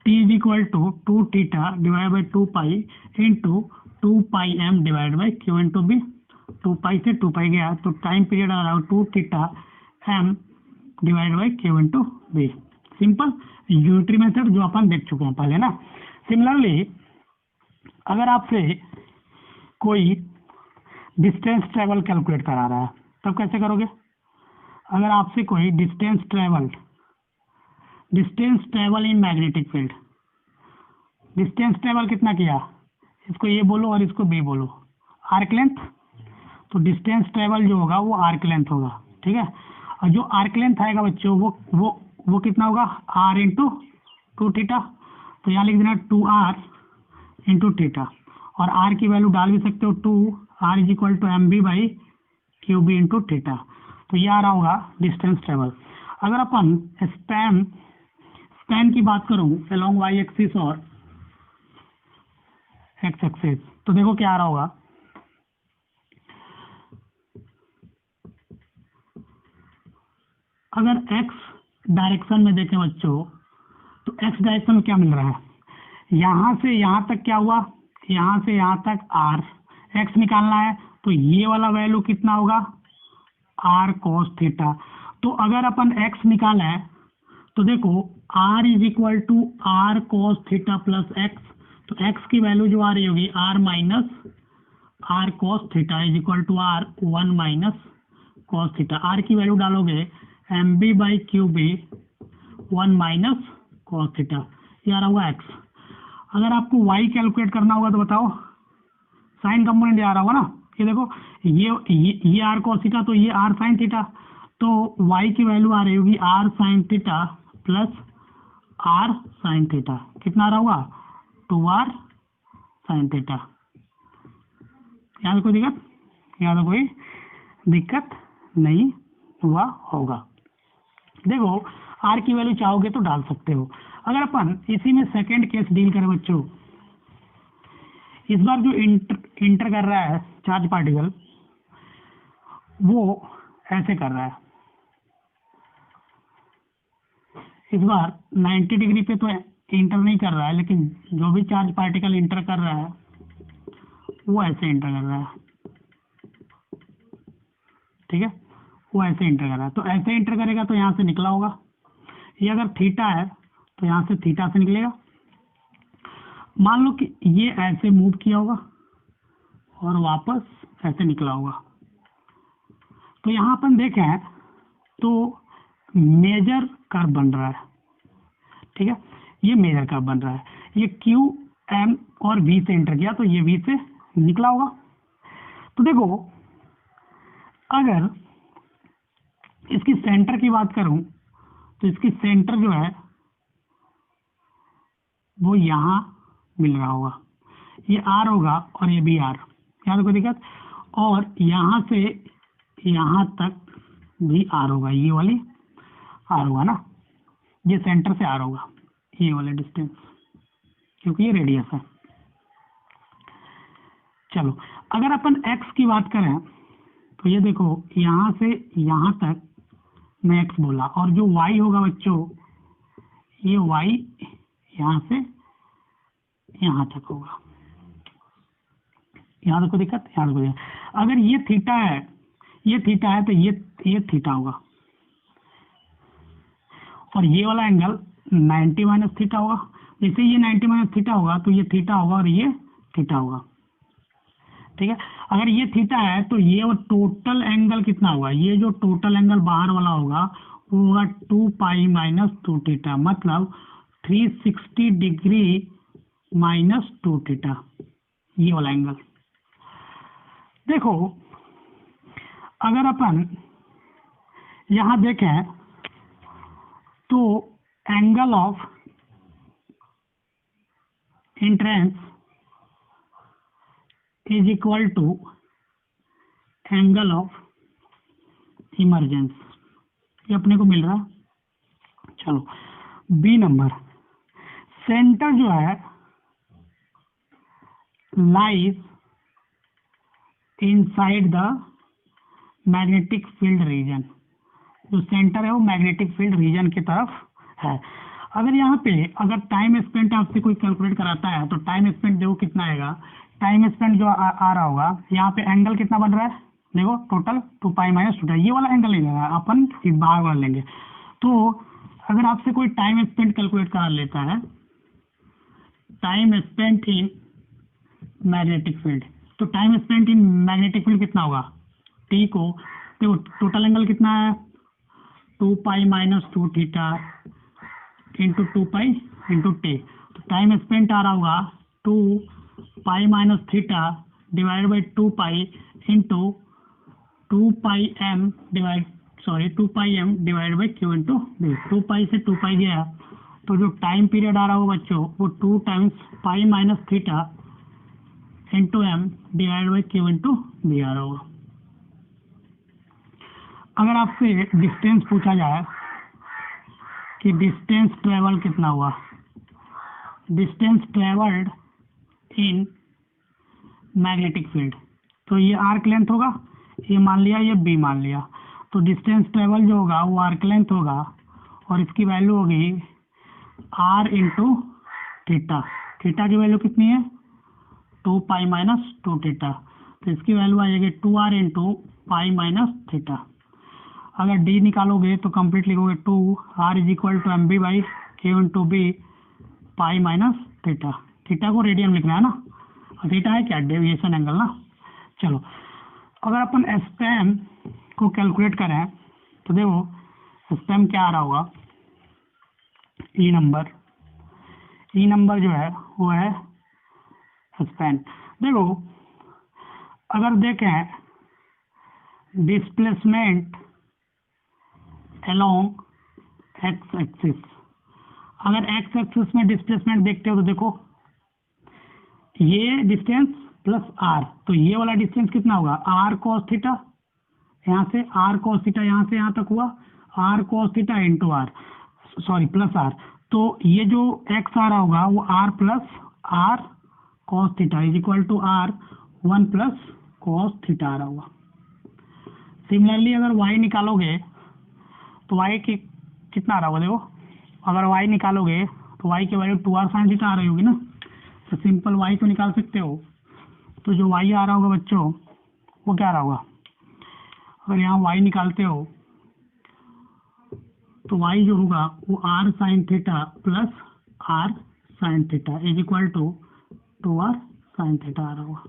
T is equal to 2 theta divide by 2 pi into 2 pi M divide by Q into B. 2 pi से 2 पाई गया तो टाइम पीरियड आ रहा है 2 theta M divide by Q into B. Simple unitary method जो अपन देख चुके हैं पहले ना। सिमिलरली अगर आपसे कोई डिस्टेंस ट्रेवल कैलकुलेट करा रहा है तब कैसे करोगे? अगर आपसे कोई distance travel in magnetic field, distance travel कितना किया, इसको ये बोलो और इसको बी बोलो, आर्क लेंथ। तो डिस्टेंस ट्रेवल जो होगा वो आर्क लेंथ होगा, ठीक है। और जो आर्क लेंथ आएगा बच्चों वो कितना होगा, आर इंटू 2 थीटा। तो यहाँ लिख देना 2r इंटू थीटा, और आर की वैल्यू डाल भी सकते हो 2r is equal to M B by Q B into theta. तो ये आ रहा होगा डिस्टेंस ट्रेवल। अगर अपन स्पैन की बात करूं अलोंग वाई एक्सिस और एक्स एक्सिस, तो देखो क्या आ रहा होगा। अगर x डायरेक्शन में देखें बच्चों तो x डायरेक्शन में क्या मिल रहा है, यहां से यहां तक क्या हुआ, यहां से यहां तक r, x निकालना है तो ये वाला वैल्यू कितना होगा, r cos थीटा। तो अगर अपन x निकाला है तो देखो r is equal to r cos theta plus x, तो x की वैल्यू जो आ रही होगी r minus r cos theta is equal to r 1 minus cos theta. r की वैल्यू डालोगे M B by Q B 1 minus cos theta, ये आ रहा होगा x। अगर आपको y कैलकुलेट करना होगा तो बताओ, साइन कंपोनेंट आ रहा होगा ना, ये देखो ये r cos थीटा तो ये r sin थीटा, तो y की वैल्यू आ रही होगी r sin theta plus r sin theta, कितना आ रहा होगा 2r sin थीटा। यहाँ कोई दिक्कत, यहाँ तो कोई दिक्कत नहीं हुआ होगा। देखो r की वैल्यू चाहोगे तो डाल सकते हो। अगर अपन इसी में सेकंड केस डील करें बच्चों, इस बार जो इंटर कर रहा है चार्ज पार्टिकल वो ऐसे कर रहा है, इस बार 90 डिग्री पे तो इंटर नहीं कर रहा है, लेकिन जो भी चार्ज पार्टिकल इंटर कर रहा है वो ऐसे इंटर कर रहा है, ठीक है, वो ऐसे इंटर कर रहा है। तो ऐसे इंटर करेगा तो यहाँ से निकला होगा, ये अगर थीटा है तो यहाँ से थीटा से निकलेगा। मान लो कि ये ऐसे मूव किया होगा और वापस ऐसे निकला होगा, तो यहाँ अपन देखें तो मेजर कर्व बन रहा है, ठीक है, ये मेजर कर्व बन रहा है। ये क्यू एम और वी से इंटर किया तो ये वी से निकला होगा। तो देखो अगर इसकी सेंटर की बात करूं तो इसकी सेंटर जो है वो यहाँ मिल रहा होगा, ये आर होगा और ये भी आर, यहाँ तो कोई दिक्कत। और यहाँ से यहाँ तक भी आर होगा, ये वाली आर होगा ना, ये सेंटर से आर होगा, ये वाला डिस्टेंस, क्योंकि ये रेडियस है। चलो अगर अपन x की बात करें तो ये देखो यहाँ से यहाँ तक मैं x बोला, और जो y होगा बच्चों ये y यहाँ से यहाँ तक होगा, यहाँ तक कोई दिक्कत, यहाँ तक कोई दिक्कत। अगर ये थीटा है, ये थीटा है तो ये थीटा होगा, और ये वाला एंगल 90 माइनस थीटा होगा। जैसे ये 90 माइनस थीटा होगा तो ये थीटा होगा और ये थीटा होगा, ठीक है। अगर ये थीटा है तो ये टोटल एंगल कितना होगा, ये जो टोटल एंगल बाहर वाला होगा वो होगा 2 पाई माइनस 2 थीटा, मतलब 360 डिग्री माइनस 2 थीटा, ये वाला एंगल। देखो अगर अपन यहां देखें तो angle of entrance is equal to angle of emergence, ये अपने को मिल रहा। चलो बी नंबर, सेंटर जो है lies inside the magnetic field region, जो सेंटर है वो मैग्नेटिक फील्ड रीजन की तरफ है। अगर यहाँ पे अगर टाइम स्पेंट आपसे कोई कैलकुलेट कराता है तो टाइम स्पेंट देखो कितना आएगा। टाइम स्पेंट जो आ रहा होगा यहाँ पे एंगल कितना बन रहा है, देखो टोटल 2 पाई माइनस 2, ये वाला एंगल नहीं लेना, अपन इस बाहर वाला लेंगे। तो अगर आपसे कोई टाइम स्पेंट कैलकुलेट करा लेता है, time spent in magnetic field, तो time spent in magnetic field कितना होगा, टी को देखो टोटल एंगल कितना है 2 pi minus 2 theta into 2 pi into T. तो टाइम स्पेंट आ रहा होगा 2 pi minus theta divide by 2 pi into 2 pi M divide by Q into B. 2 pi से 2 पाई गया तो जो टाइम पीरियड आ रहा होगा बच्चों वो 2 times pi minus theta into m divide by Q into B आ रहा होगा। अगर आपसे डिस्टेंस पूछा जाए कि डिस्टेंस ट्रेवल कितना हुआ, distance travelled in magnetic field, तो ये आर्क लेंथ होगा, ये मान लिया, ये बी मान लिया, तो डिस्टेंस ट्रेवल जो होगा वो आर्क लेंथ होगा और इसकी वैल्यू होगी आर इंटू थीटा। थीटा की वैल्यू कितनी है 2 पाई माइनस 2 थीटा, तो इसकी वैल्यू आ जाएगी 2r into pi minus theta. अगर डी निकालोगे तो कंप्लीट लिखोगे 2r is equal to M B by Q into B pi minus theta. Theta को रेडियन में लिखना है ना, और थीटा है क्या डेविएशन एंगल ना। चलो अगर अपन स्पैम को कैलकुलेट करें तो देखो स्पैम क्या आ रहा होगा, ई नंबर जो है वो है स्पैन। देखो अगर देखें डिस्प्लेसमेंट अलोंग एक्स एक्सिस, अगर एक्स एक्सिस में डिस्प्लेसमेंट देखते हो तो देखो ये डिस्टेंस प्लस आर, तो ये वाला डिस्टेंस कितना होगा आर कॉस थीटा, यहाँ से आर कॉस थीटा यहाँ से यहाँ तक हुआ r cos theta into r, sorry plus r, तो ये जो एक्स आ रहा होगा वो r plus r cos theta is equal to r 1 plus cos theta आ रहा होगा। सिमिलरली अगर वाई निकालोगे तो वाई की कितना आ रहा होगा, देखो अगर वाई निकालोगे तो वाई की वैल्यू 2r साइन थीटा आ रही होगी ना, तो सिंपल वाई को निकाल सकते हो। तो जो वाई आ रहा होगा बच्चों वो क्या आ रहा होगा, अगर यहाँ वाई निकालते हो तो वाई जो होगा वो r sine theta plus r sine theta is equal to 2r sine theta आ रहा होगा।